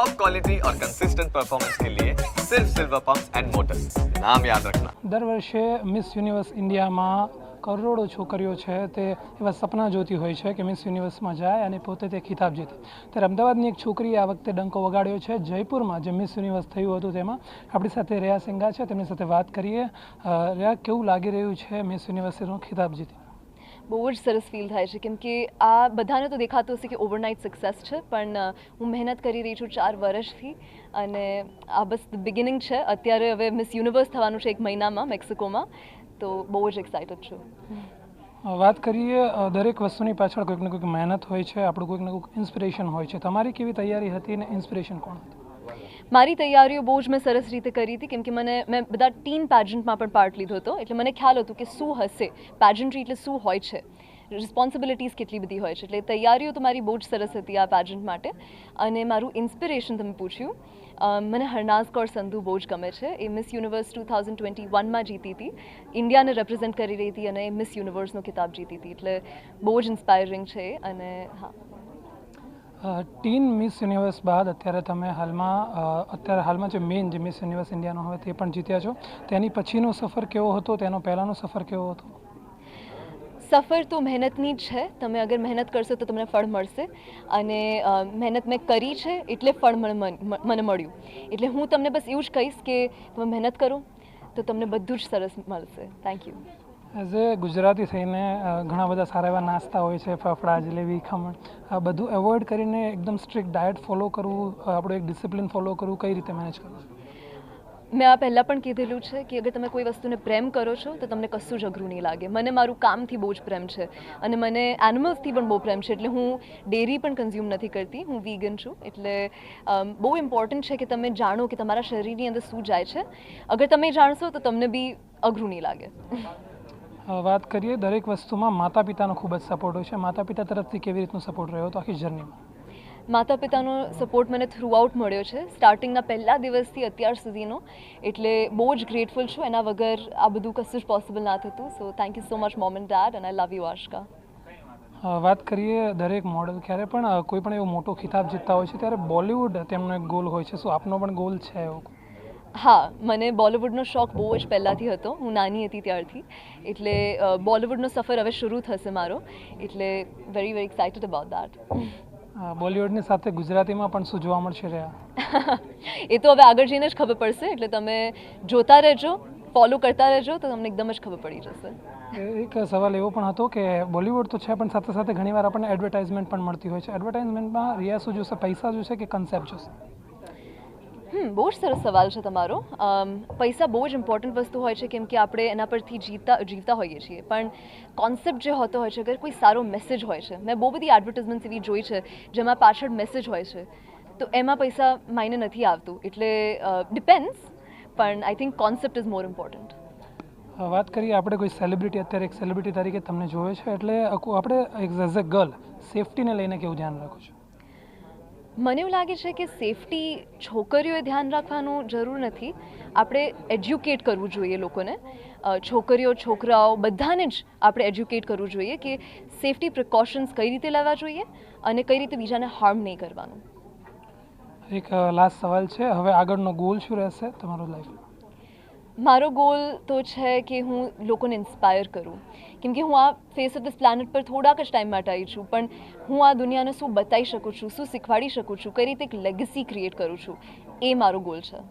Top quality और consistent performance के लिए सिर्फ सिल्वर पंप्स एंड मोटर्स, नाम याद रखना। દર વર્ષે મિસ યુનિવર્સ ઇન્ડિયામાં કરોડો છોકરીઓ છે તે એવા સપના જોતી હોય છે કે મિસ યુનિવર્સમાં જાય અને પોતે તે ખિતાબ જીતે. ત્યારે અમદાવાદની એક છોકરીએ આ વખતે ડંકો વગાડ્યો છે. જયપુરમાં જે મિસ યુનિવર્સ થયું હતું તેમાં આપણી સાથે રેયા સિંઘા છે, તેમની સાથે વાત કરીએ. રેયા, કેવું લાગી રહ્યું છે મિસ યુનિવર્સનો ખિતાબ જીતી? બહુ જ સરસ ફીલ થાય છે, કેમ કે આ બધાને તો દેખાતું હશે કે ઓવરનાઇટ સક્સેસ છે, પણ હું મહેનત કરી રહી છું 4 વર્ષથી અને આ બસ બિગિનિંગ છે. અત્યારે હવે મિસ યુનિવર્સ થવાનું છે 1 મહિનામાં મેક્સિકોમાં, તો બહુ જ એક્સાઇટેડ છું. વાત કરીએ, દરેક વસ્તુની પાછળ કોઈક ને કોઈક મહેનત હોય છે, આપણું કોઈક ને કોઈક ઇન્સ્પિરેશન હોય છે. તમારી કેવી તૈયારી હતી અને ઇન્સ્પિરેશન કોણ હતું? મારી તૈયારીઓ બહુ જ મેં સરસ રીતે કરી હતી, કેમ કે મેં બધા ટીન પેજન્ટમાં પણ પાર્ટ લીધો હતો, એટલે મને ખ્યાલ હતું કે શું હશે પેજન્ટ્રી, એટલે શું હોય છે, રિસ્પોન્સિબિલિટીઝ કેટલી બધી હોય છે. એટલે તૈયારીઓ તો મારી બહુ જ સરસ હતી આ પેજન્ટ માટે. અને મારું ઇન્સ્પિરેશન તમે પૂછ્યું, મને હરનાઝ કૌર સંધુ બહુ જ ગમે છે. એ મિસ યુનિવર્સ 2021માં જીતી હતી, ઇન્ડિયાને રિપ્રેઝેન્ટ કરી રહી હતી અને મિસ યુનિવર્સનો ખિતાબ જીતી હતી, એટલે બહુ જ ઇન્સ્પાયરિંગ છે. અને હા, ટીન મિસ યુનિવર્સ બાદ અત્યારે તમે હાલમાં જે મેઇન જે મિસ યુનિવર્સ ઇન્ડિયાનો હવે તે પણ જીત્યા છો. તેની પછીનો સફર કેવો હતો, તેનો પહેલાંનો સફર કેવો હતો? સફર તો મહેનતની જ છે. તમે અગર મહેનત કરશો તો તમને ફળ મળશે, અને મહેનત મેં કરી છે એટલે ફળ મને મળ્યું. એટલે હું તમને બસ એવું જ કહીશ કે તમે મહેનત કરો તો તમને બધું જ સરસ મળશે. Thank you. As a Gujarati થઈને ઘણા બધા સારા એવા નાસ્તા હોય છે, ફાફડા, જલેબી, ખમણ, આ બધું એવોઇડ કરીને એકદમ સ્ટ્રિક્ટ ડાયટ ફોલો કરવું, આપણું એક ડિસિપ્લિન ફોલો કરવું, કઈ રીતે મેનેજ કરવું? મેં આ પહેલાં પણ કીધેલું છે કે અગર તમે કોઈ વસ્તુને પ્રેમ કરો છો તો તમને કશું જ અઘરું નહીં લાગે. મને મારું કામથી બહુ જ પ્રેમ છે અને મને એનિમલ્સથી પણ બહુ પ્રેમ છે, એટલે હું ડેરી પણ કન્ઝ્યુમ નથી કરતી. હું વીગન છું, એટલે બહુ ઇમ્પોર્ટન્ટ છે કે તમે જાણો કે તમારા શરીરની અંદર શું જાય છે. અગર તમે જાણશો તો તમને બી અઘરું નહીં લાગે. વાત કરીએ, દરેક વસ્તુમાં માતા પિતાનો ખૂબ જ સપોર્ટ હોય છે. માતા પિતા તરફથી કેવી રીતનો સપોર્ટ રહ્યો હતો આખી જર્નીમાં? માતા પિતાનો સપોર્ટ મને થ્રુઆઉટ મળ્યો છે, સ્ટાર્ટિંગના પહેલા દિવસથી અત્યાર સુધીનો, એટલે બહુ જ ગ્રેટફુલ છું. એના વગર આ બધું કશું જ પોસિબલ ના થતું. So thank you so much mom and dad, and I love you Aashka. વાત કરીએ, દરેક મોડલ ક્યારે પણ કોઈ પણ એવો મોટો ખિતાબ જીતતા હોય છે ત્યારે બોલિવૂડ તેમનો એક ગોલ હોય છે. શું આપનો પણ ગોલ છે એવો? હા, મને બોલિવૂડનો શોખ બહુ જ પહેલાંથી હતો. હું નાની હતી ત્યારથી, એટલે બોલિવૂડનો સફર હવે શરૂ થશે મારો, એટલે very very excited about that. બોલિવૂડની સાથે ગુજરાતીમાં પણ શું જોવા મળશે રહ્યા? એ તો હવે આગળ જઈને જ ખબર પડશે, એટલે તમે જોતા રહેજો, ફોલો કરતા રહેજો, તો તમને એકદમ જ ખબર પડી જશે. એક સવાલ એવો પણ હતો કે બોલિવૂડ તો છે, પણ સાથે સાથે ઘણીવાર આપણને એડવર્ટાઇઝમેન્ટ પણ મળતી હોય છે. એડવર્ટાઇઝમેન્ટમાં રિયા શું જોશે, પૈસા જોશે કે કન્સેપ્ટ જોશે? બહુ જ સરસ સવાલ છે તમારો. પૈસા બહુ જ ઇમ્પોર્ટન્ટ વસ્તુ હોય છે, કેમ કે આપણે એના પરથી જીવતા હોઈએ છીએ, પણ કોન્સેપ્ટ જે હોતો હોય છે, અગર કોઈ સારો મેસેજ હોય છે, મેં બહુ બધી એડવર્ટાઇઝમેન્ટ એવી જોઈ છે જેમાં પાછળ મેસેજ હોય છે, તો એમાં પૈસા માયને નથી આવતું. એટલે ડિપેન્ડ્સ, પણ I think concept is more important. વાત કરીએ, આપણે કોઈ સેલિબ્રિટી, અત્યારે એક સેલિબ્રિટી તરીકે તમને જોવે છે, એટલે આપણે એઝ અ ગર્લ સેફટીને લઈને કેવું ધ્યાન રાખો છો? મને એવું લાગે છે કે સેફટી છોકરીઓએ ધ્યાન રાખવાનું જરૂર નથી. આપણે એજ્યુકેટ કરવું જોઈએ લોકોને, છોકરીઓ છોકરાઓ બધાને જ આપણે એજ્યુકેટ કરવું જોઈએ કે સેફટી પ્રિકોશન્સ કઈ રીતે લેવા જોઈએ અને કઈ રીતે બીજાને હાર્મ નહીં કરવાનું. એક લાસ્ટ સવાલ છે, હવે આગળનો ગોલ શું રહેશે તમારો લાઈફમાં? મારો ગોલ તો છે કે હું લોકોને ઇન્સ્પાયર કરું, કેમ કે હું આ ફેસ ઓફ ધીસ પ્લાનેટ પર થોડાક જ ટાઈમ માટે આવી છું, પણ હું આ દુનિયાને શું બતાવી શકું છું, શું શીખવાડી શકું છું, કઈ રીતે એક લેગસી ક્રિએટ કરું છું, એ મારો ગોલ છે.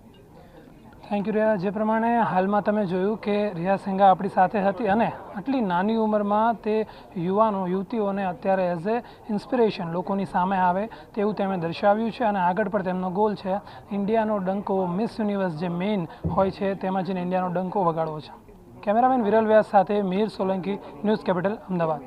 Thank you Riya. જે પ્રમાણે હાલમાં તમે જોયું કે રિયા સિંઘા આપણી સાથે હતી અને આટલી નાની ઉંમરમાં તે યુવાનો યુવતીઓને અત્યારે એઝ એ ઇન્સ્પિરેશન લોકોની સામે આવે તેવું તેમણે દર્શાવ્યું છે. અને આગળ પણ તેમનો ગોલ છે ઇન્ડિયાનો ડંકો, મિસ યુનિવર્સ જે મેઇન હોય છે તેમાં જઈને ઇન્ડિયાનો ડંકો વગાડવો છે. કેમેરામેન વિરલ વ્યાસ સાથે મીર સોલંકી, ન્યૂઝ કેપિટલ, અમદાવાદ.